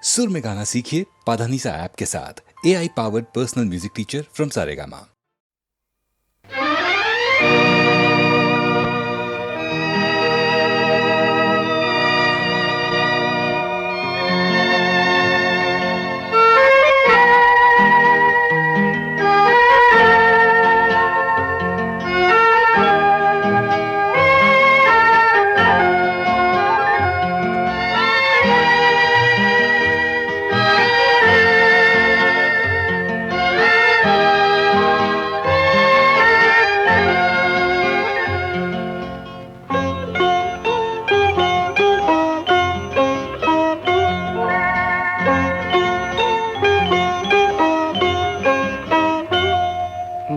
सुर में गाना सीखिए पाधानीसा ऐप के साथ। AI powered personal music teacher from Saregama.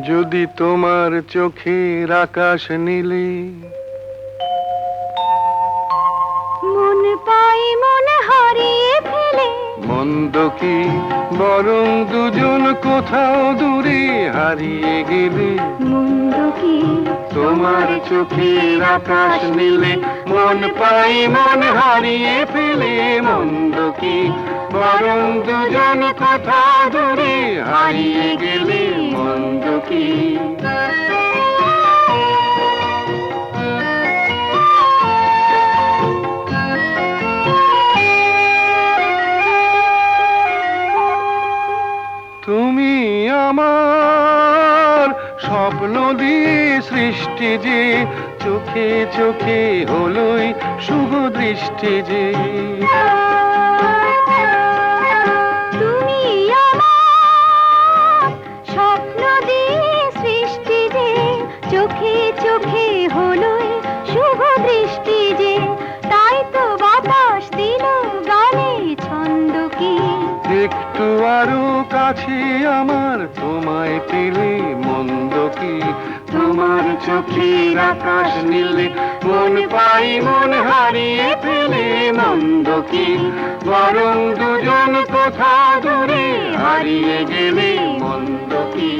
যদি তোমার চোখের আকাশ নীলে মন পাই মন হারিয়ে ফেলে, মন্দ কি বরং দুজন কোথাও দূরে হারিয়ে গেলে। মন্দ কি তোমার চোখের আকাশ নীলে মন পাই মন হারিয়ে ফেলে, মন্দ কি বরং দুজন কোথাও দূরে হারিয়ে গেলে। মন্দ কি তুমি আমার স্বপ্ন দিয়ে সৃষ্টি যে, চোখে চোখে হলোই শুভ দৃষ্টি যে। তুমি আমার স্বপ্ন দিয়ে সৃষ্টি যে, চোখে চোখে হলোই শুভ দৃষ্টি যে। তাই তো বাতাস দিল গানে ছন্দ কি, একটু আরো কাছে আমার তোমায় পেলে। মন্দ কি তোমার চোখের আকাশ নীলে মন পাই মন হারিয়ে ফেলে। মন্দ কি বরং দুজন কোথা দূরে হারিয়ে গেলে। মন্দ কি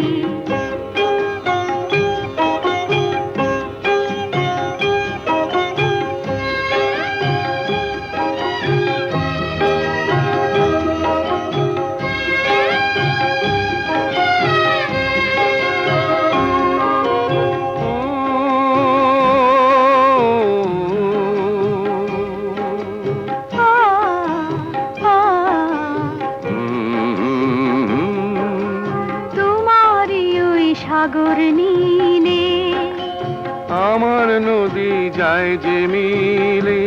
সাগর নীলে আমার নদী যায় যে মিলে।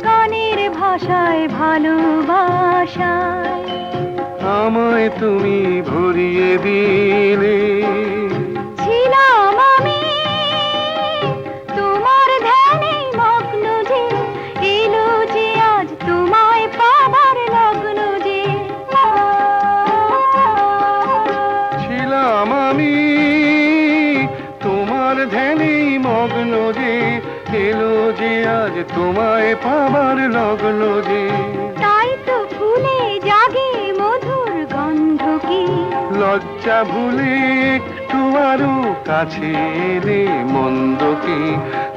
গানের ভাষায় ভালোবাসায় আমায় তুমি ভরিয়ে দিলে। ছিলাম আমি তোমার ধ্যানে মগ্ন যে, এলো যে আজ তোমায় পাবার লগ্ন যে। ছিলাম আমি তোমার ধ্যানে মগ্ন যে, এলো যে আজ তোমায় পাবার লগ্ন যে। তাই তো ফুলে জাগে মধুর গন্ধ কি, লজ্জা ভুলে একটু আরো কাছে এলে। মন্দ কি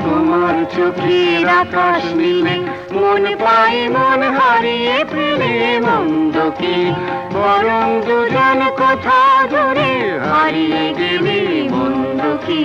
তোমার চোখের আকাশ নীলে মন পাই মন হারিয়ে ফেলে। মন্দ কি বরং দুজন কোথা দূরে হারিয়ে গেলে। মন্দ কি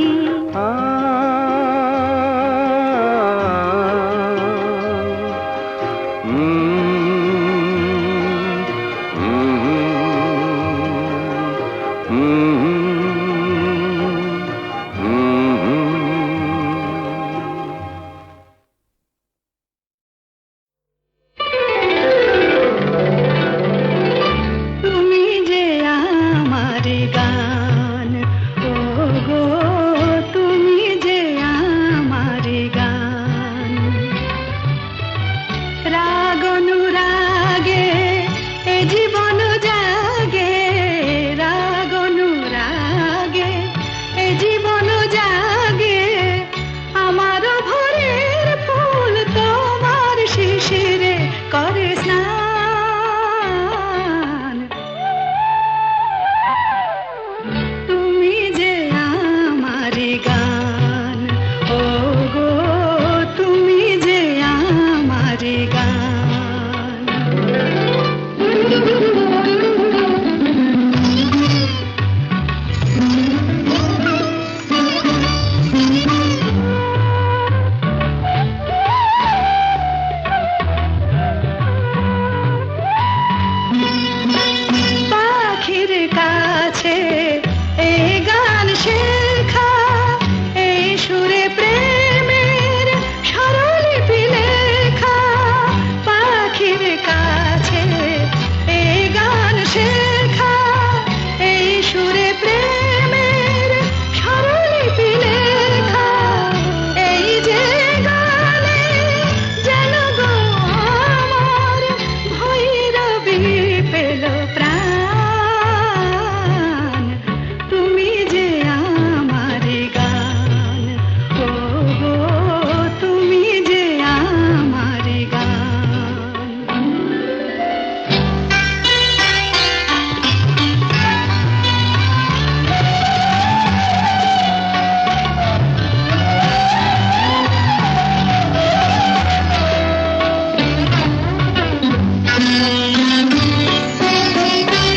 তুমি যে আমার গান,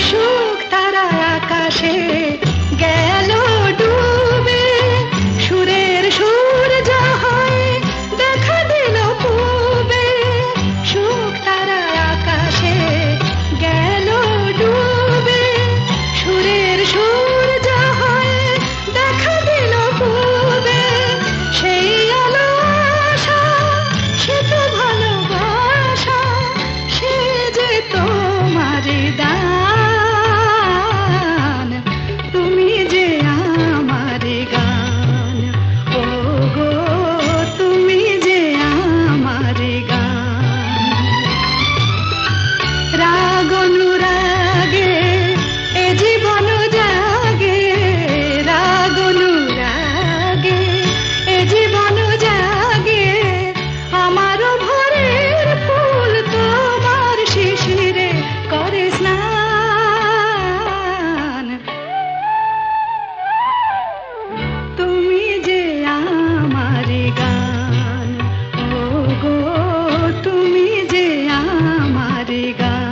সুখ তারা আকাশে গেল ডুবে, সুরের সুর যা হয় দেখা দিল পূবে। সুখ তারা আকাশে গেল ডুবে, সুরের সুর যা হয় দেখা দিল পূবে। সেই আলো আশা, সে তো ভালোবাসা, সে যে তোমার দান, তুমি যে আমার গান। ও গো তুমি যে আমার গান। রাগ অনুরাগে এ জীবন জাগে, রাগ অনুরাগে এ জীবন জাগে। আমার ভোরের ফুল তোমার শিশিরে করে স্নান। তুমি যে আমার গান, ও গো তুমি যে আমার গান।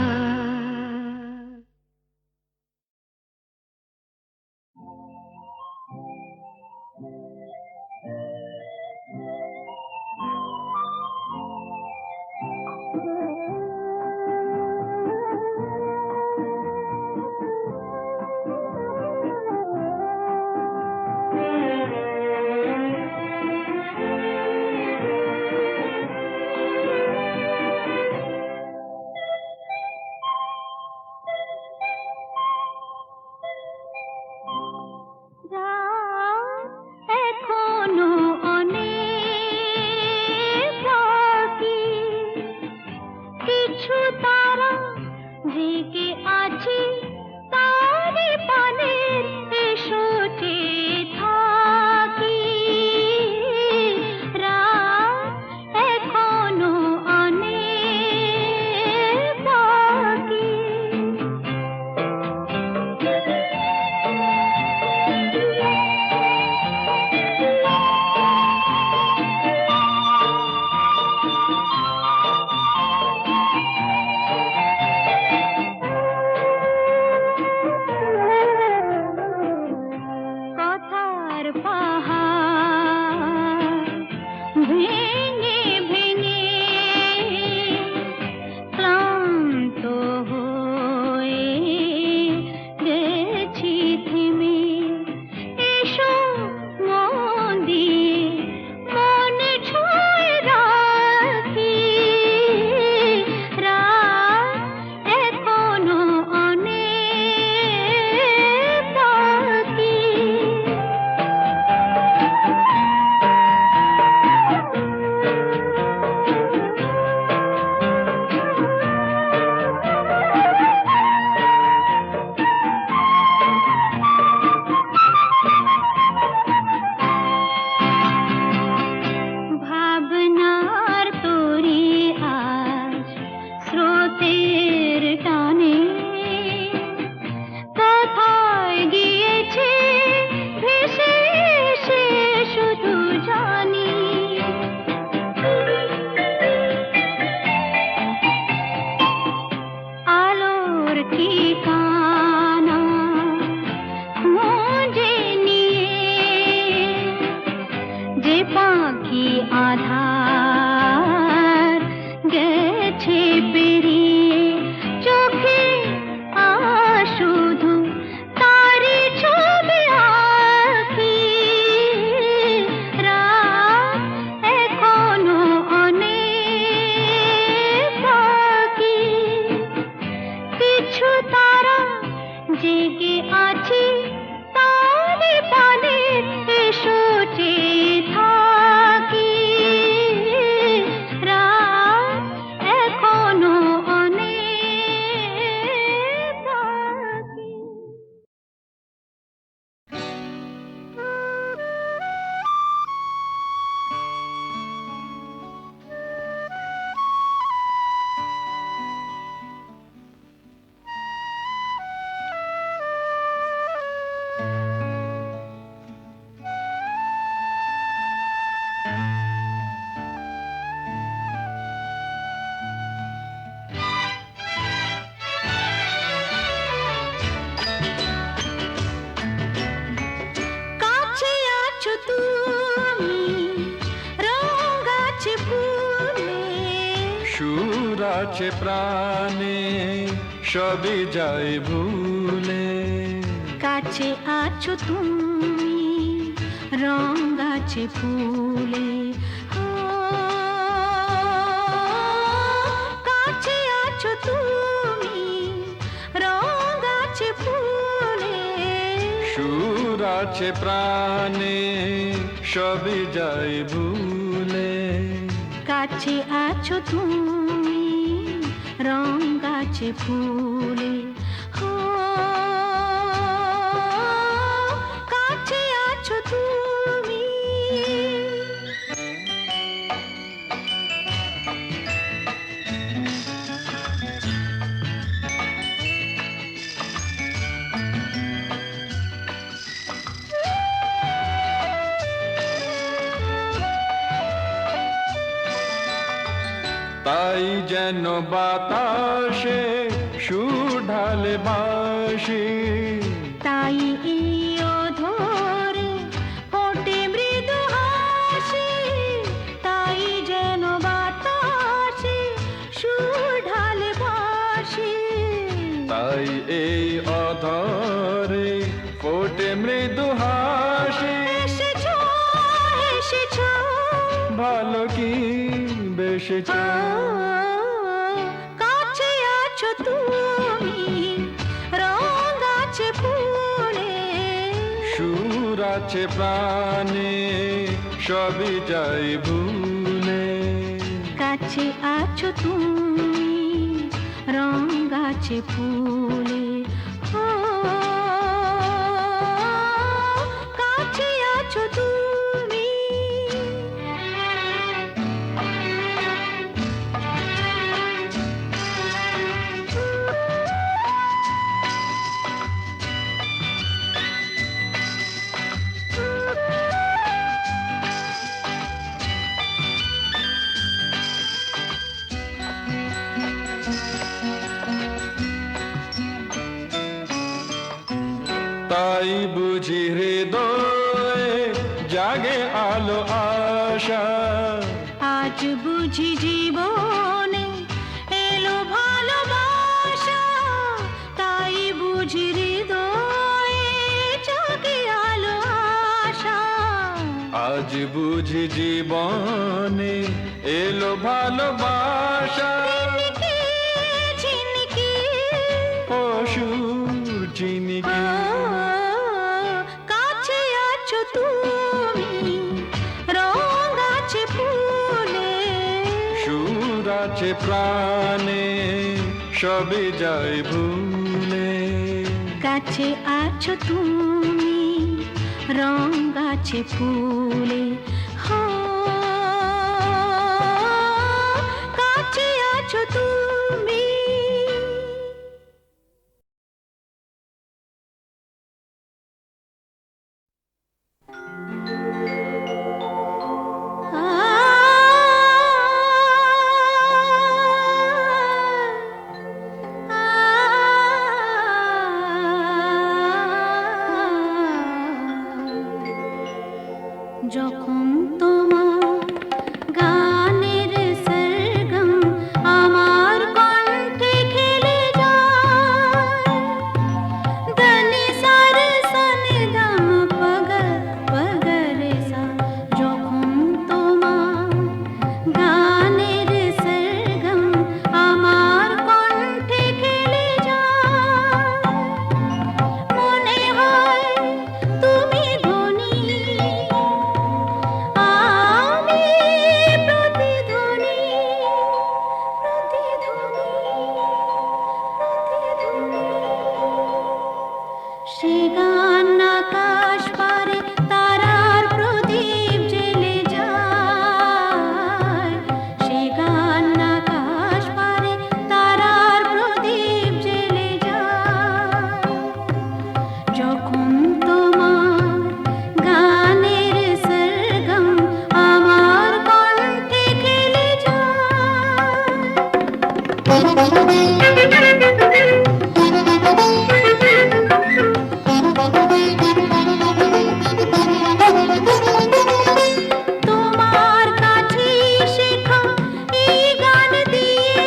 এখনো অনেক বাকি, কিছু তারা জেগে আছে তারি পানে, এসো চেয়ে থাকি। রাত এখনো অনেক বাকি। কথার পাহাড় ভেঙে ভেঙে ক্লান্ত হয়ে গেছি থেমে। এসো মন দিয়ে মন ছুঁয়ে রাখি। রাত এখনো অনেক বাকি। ভাবনার তরি আজ স্রোতের টানে কোথায় গিয়েছে ভেসে, সে শুধু জানি। আলোর ঠিকানা খুঁজে নিয়ে যে পাখি আধার গেছে পেরিয়ে, চোখে শুধু তারি ছবি আঁকি। রাত এখনো অনেক বাকি, কিছু তারা জেগে আছে তারি পানে, এসো চেয়ে থাকি। রাত এখনো অনেক বাকি। আছে প্রাণে সবই যায় ভুলে, কাছে আছো তুমি রং গাছে ফুলে, ও, কাছে আছো তুমি রং গাছে ফুলে, সুর আছে প্রাণে সবই যায় ভুলে, কাছে আছো তুমি রং গাছে ফুলে, ও, কাছে আছো তুমি। তাই যেন বাতাসে সুর ঢালে বাঁশি, তাই এই অধরে ফোটে মৃদু হাসি, তাই যেন বাতাসে সুর ঢালে বাঁশি, তাই এই অধরে ফোটে মৃদু হাসি। এসেছো এসেছো ভালো কি বেশেছ, কাছে আছো তুমি রং গাছে ফুলে, সুর আছে প্রাণে সবই যায় ভুলে, কাছে আছো তুমি রং গাছে ফুলে, ও, কাছে আছো তুমি। তাই বুঝি হৃদয়ে জাগে আলো আশা, আজ বুঝি জীবনে এলো ভালোবাসা, তাই বুঝি হৃদয়ে জাগে আলো আশা, আজ বুঝি জীবনে এলো ভালোবাসা। ঝিনকে ঝিনকে অসুর চিনিকে কাছে আছো তুমি রং গাছে ফুলে, সুর আছে প্রাণে সবই যায় ভুলে, কাছে আছো তুমি রং গাছে ফুলে, হো, কাছে আছো তুমি। যখন তোমার গানের সরগম আমার কণ্ঠে খেলে যায়, দনি সার সনি দম পগর পগর সা, যখন তোমার গানের সরগম আমার কণ্ঠে খেলে যায়, মনে হয় তুমি ধনী, আমি প্রতিধ্বনি, প্রতিধ্বনি, প্রতিধ্বনি। সে গান আকাশ পারে তারার প্রদীপ জ্বেলে যায়, সে গান আকাশ পারে তারার প্রদীপ জ্বেলে যায়, যখন তোমার গানের সরগম আমার কণ্ঠে খেলে তোমার কাছে শেখা এই গান দিয়ে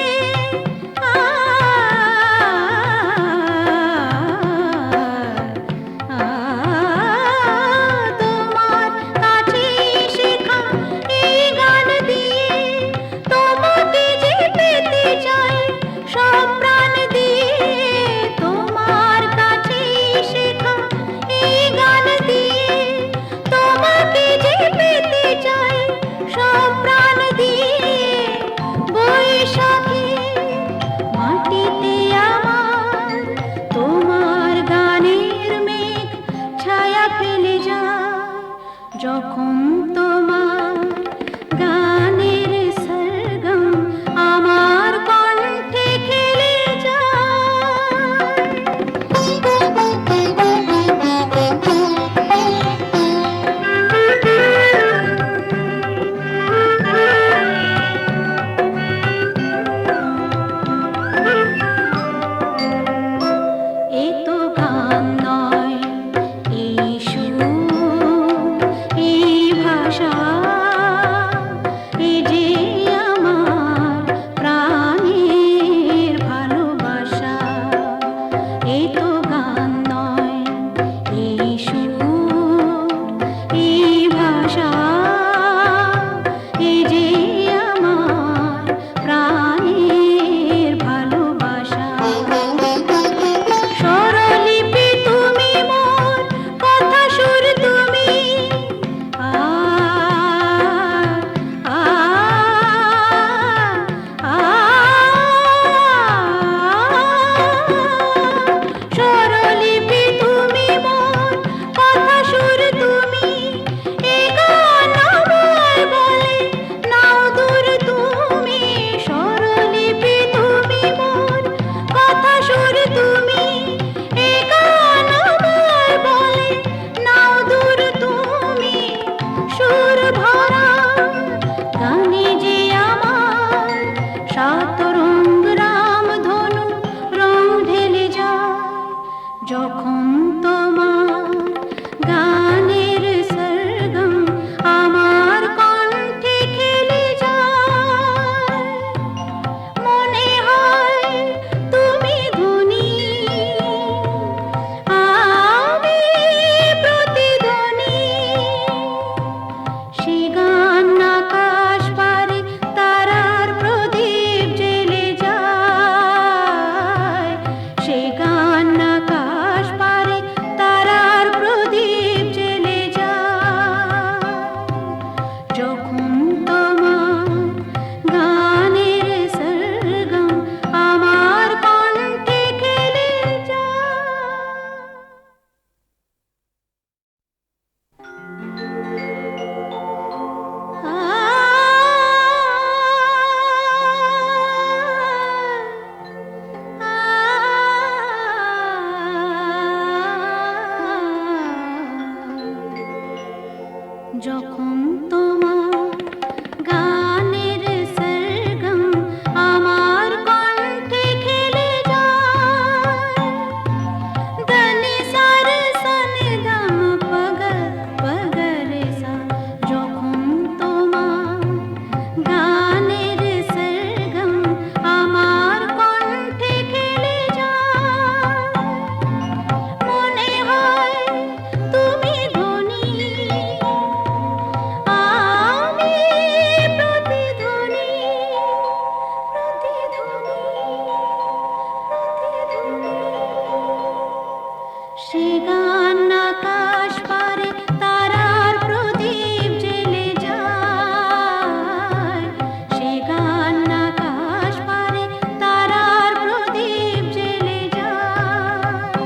সে গান আকাশ পারে তারার প্রদীপ জেলে যায়, সে গান আকাশ পারে তারার প্রদীপ জেলে যায়।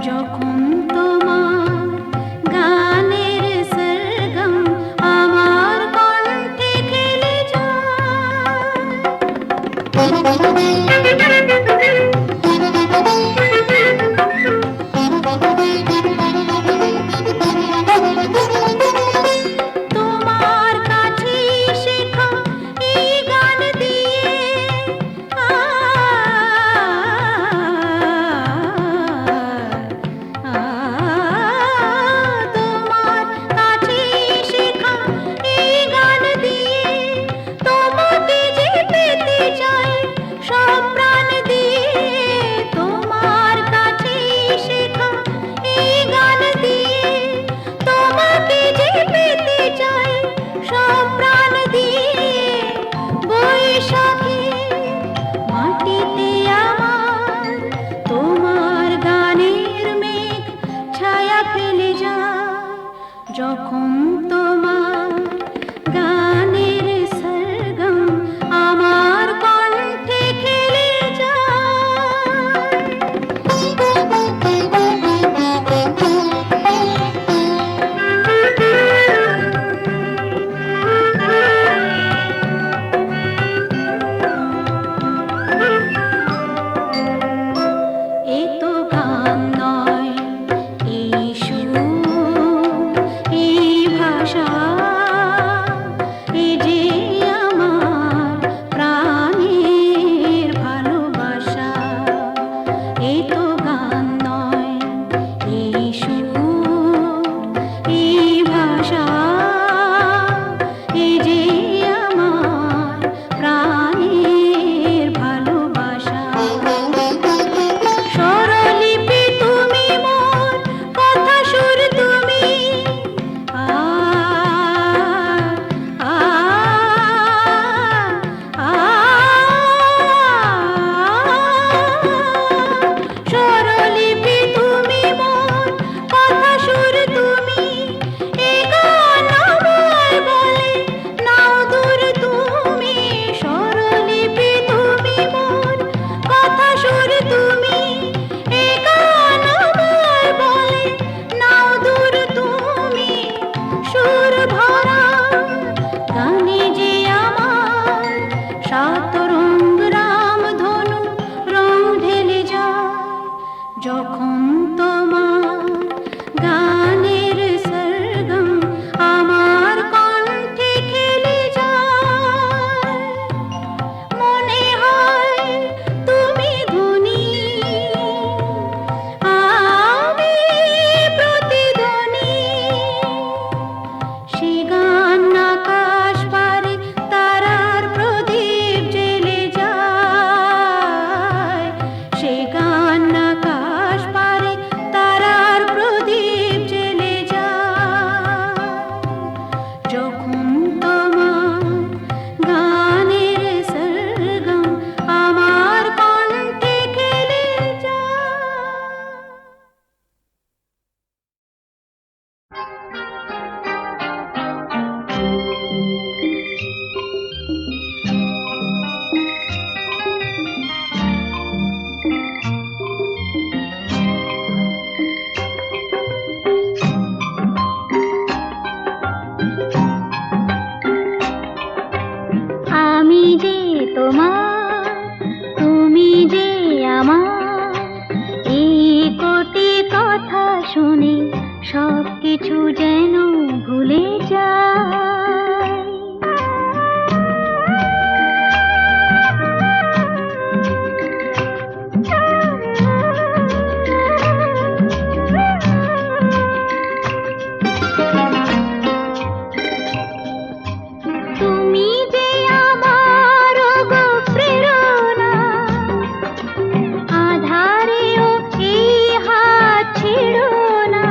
যখন তোমার গানের সরগম আমার কণ্ঠে খেলে তোমার কাছে শেখা এই গান দিয়ে তোমার কাছে শেখা এই গান দিয়ে তোমাকে যে পেতে চাই সব প্রাণ দিয়ে। তোমার কাছে শেখা এই গান দিয়ে তোমাকে যে পেতে চাই সব প্রাণ দিয়ে। বৈশাখী মাটিতে আমার তোমার গানের মেঘ ছায়া ফেলে যায়, যখন তোমার গানের সরগম আমার কণ্ঠে খেলে এ তো গান নয়, এই সুর, এই ভাষা, এ যে আমার প্রাণের ভালোবাসা। এ তো গান নয়, এই সুর, এই ভাষা, এ যে আমার প্রাণের ভালোবাসা। স্বরলিপি তুমি মোর, কথা সুর তুমি, স্বরলিপি তুমি মোর, কথা সুর তুমি। এ গান আমায় বলে নাও দূর তুমি, স্বরলিপি তুমি মোর, কথা সুর তুমি। এ গান আমায় বলে নাও দূর তুমি। সুর ভরা গানে যে আমার সাত রঙ রামধনু রং ঢেলে যায়, যখন তোমার গানের সরগম আমার কণ্ঠে খেলে যায়। মনে হয় তুমি ধনী, আমি প্রতিধ্বনি। সে গান আকাশ পারে তারার প্রদীপ জেলে যায়, সে গান আকাশ পারে তারার প্রদীপ জেলে যায়, যখন তোমার গানের সরগম আমার কণ্ঠে খেলে যায়। আমি যে তোমার, তুমি যে আমার, এই কোটি কথা শুনে সব কিছু যেন ভুলে যায়। তুমি যে আমার গো প্রেরণা, আধারেও এই হাত ছেড়ো না।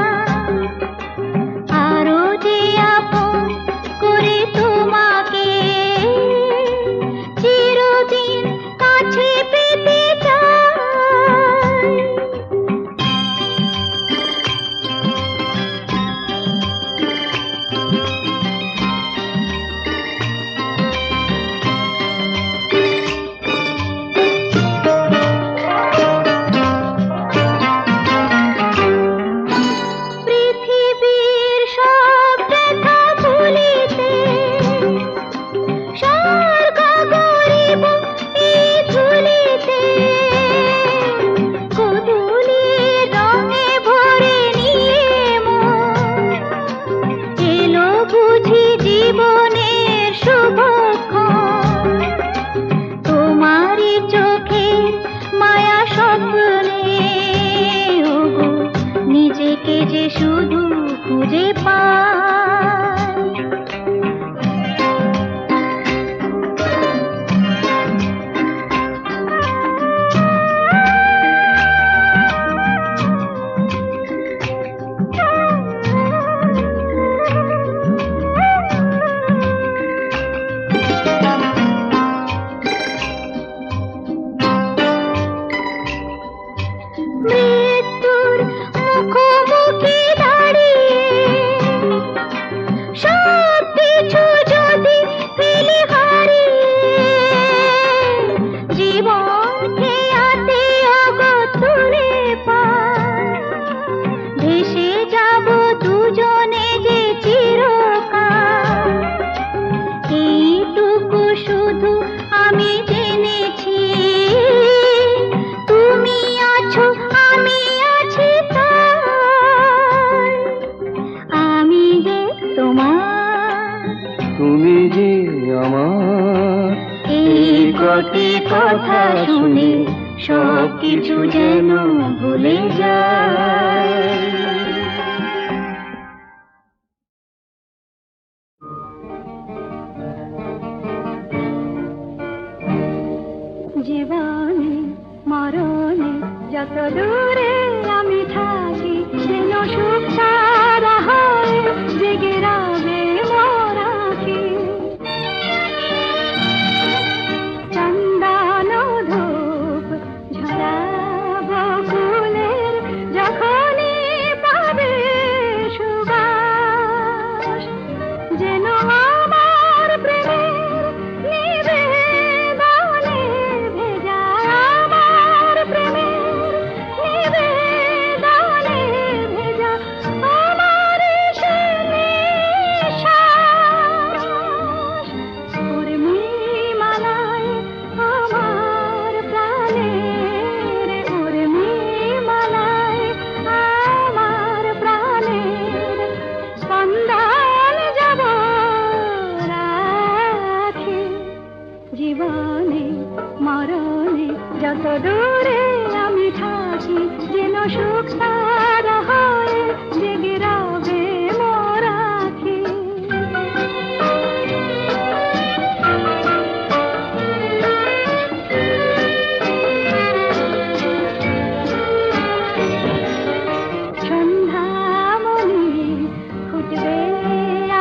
সব কিছু যেন ভুলে যায়। জীবনে মরণে যত দূরে আমি থাকি, যেন সুখ সারা হয় জেগে রবে মোর আঁখি। চন্দন ধূপ ঝরাবো ফুলের যখনই পাবে সুবাস, যেন আমার প্রেমের নিবেদনে ভেজা, আমার প্রেমের নিবেদনে ভেজা আমার সে নিঃশ্বাস। উর্মিমালায় আমার প্রাণের, উর্মিমালায় আমার প্রাণের স্পন্দন যাব রাখি। জীবনে মরণে যত দূরে আমি থাকি, যেন সুখ সারা হয় জেগে রবে মোর আঁখি। সন্ধ্যামণি ফুটবে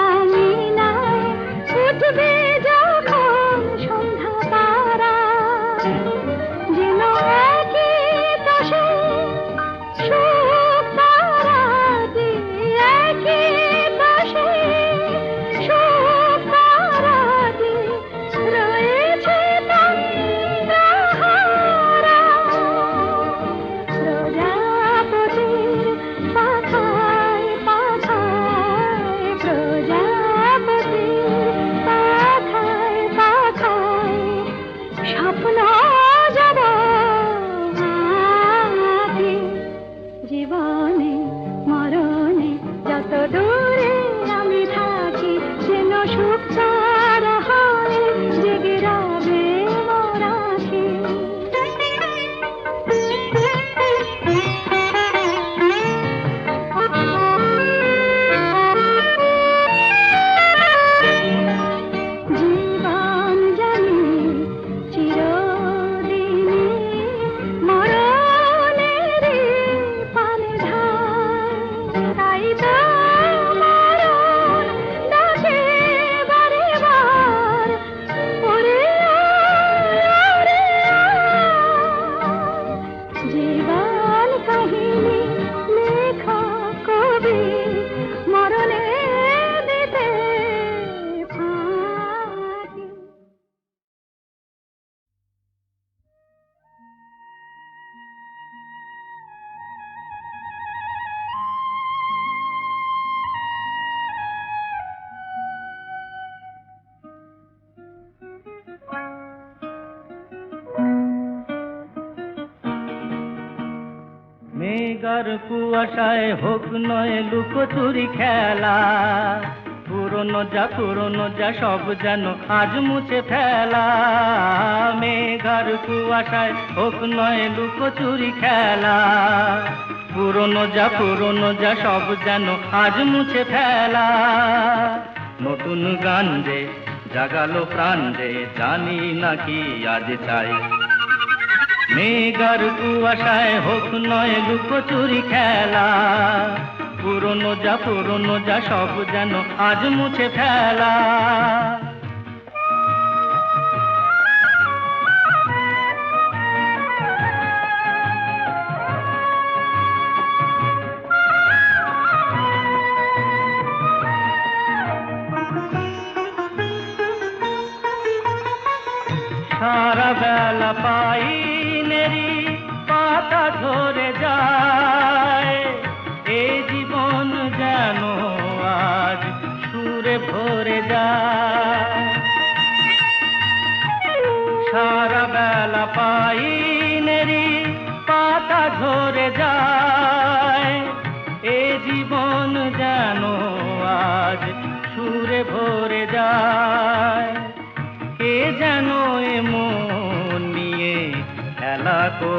আঙিনায়, ফুটবে যখন সন্ধ্যা তারা, যেন একই দশে সুখ তারাটি, একই দশে সুখ তারাটি রয়েছে তন্দ্রাহারা। প্রজাপতির পাখায় পাখায়, প্রজাপতির পাখায় পাখায় স্বপ্ন যাব আঁখি। জীবনে মরণে যত দূরে আমি থাকি, যেন সুখ সারা হয় জেগে রবে মোর আঁখি। জীবন জানি চিরদিনই মরণেরই পানে ধার, তাই তো মরণ ডাকে বারে বার, ওরে ওরে। জীবন কাহিনী লেখা কবি মরণে দিতে ফাঁকি। মেঘার কুয়াশায় হোক নয় লুকোচুরি খেলা, পুরনো যা সব যেন আজ মুছে ফেলা। মেঘার কুয়াশায় হোক নয় লুকোচুরি খেলা, পুরনো যা সব যেন আজ মুছে ফেলা। নতুন গান যে জাগালো প্রাণ যে, জানি নাকি আজ চাই। মেঘার কুয়াশায় হোক নয় লুকোচুরি খেলা, পুরনো যা সব যেন আজ মুছে ফেলা। সারা বেলা পাইনেরি পাতা ঝরে যায়, এ জীবন যেন আজ সুরে ভরে যায়। সারা বেলা পাইনেরি পাতা ঝরে যায়, এ জীবন যেন আজ সুরে ভরে যায়। কে যেন এমন নিয়ে খেলা করে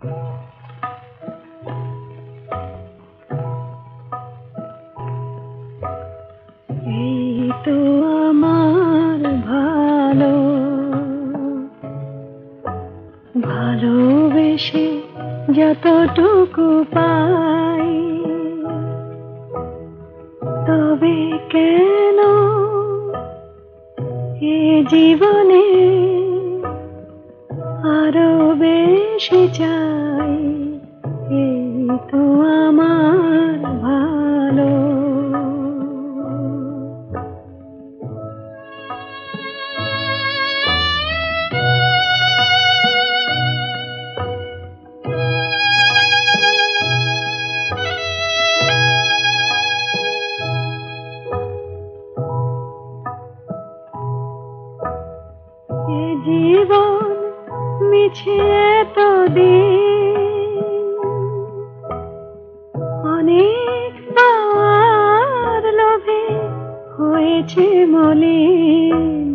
এই তো আমার ভালো, ভালোবেসে যতটুকু পাই, তবে কেন এ জীবনে আরো বেশি চাই। এই তো আমার ভালো। এ জীবন মিছে এতদিন, অনেক পাওয়ার লোভে হয়েছে মলিন,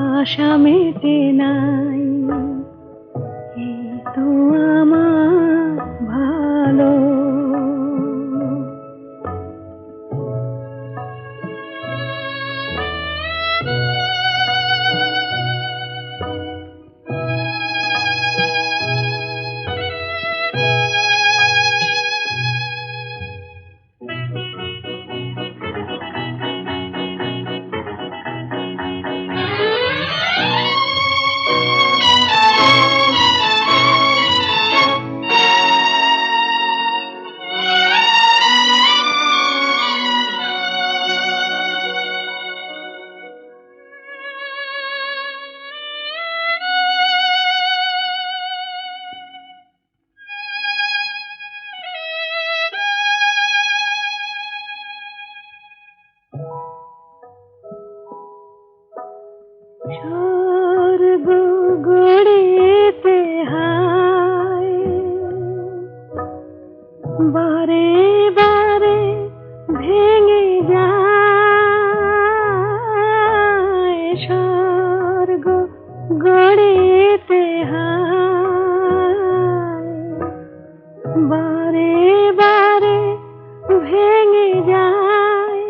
আশা মেটে নাই। এই তো আমার ভালো। স্বর্গ গড়িতে হায়, বারে বারে ভেঙে যায়। স্বর্গ গড়িতে হায়, বারে বারে ভেঙে যায়।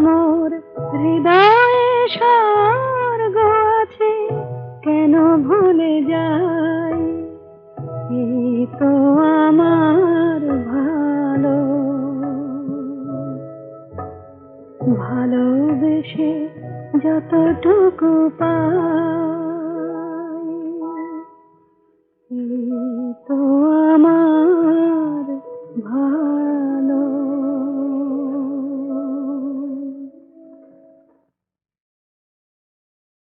মোর হৃদয়ে স্বর্গ আছে, কেন ভুলে যাই। এই তো আমার ভালো, ভালোবেসে যতটুকু পাই।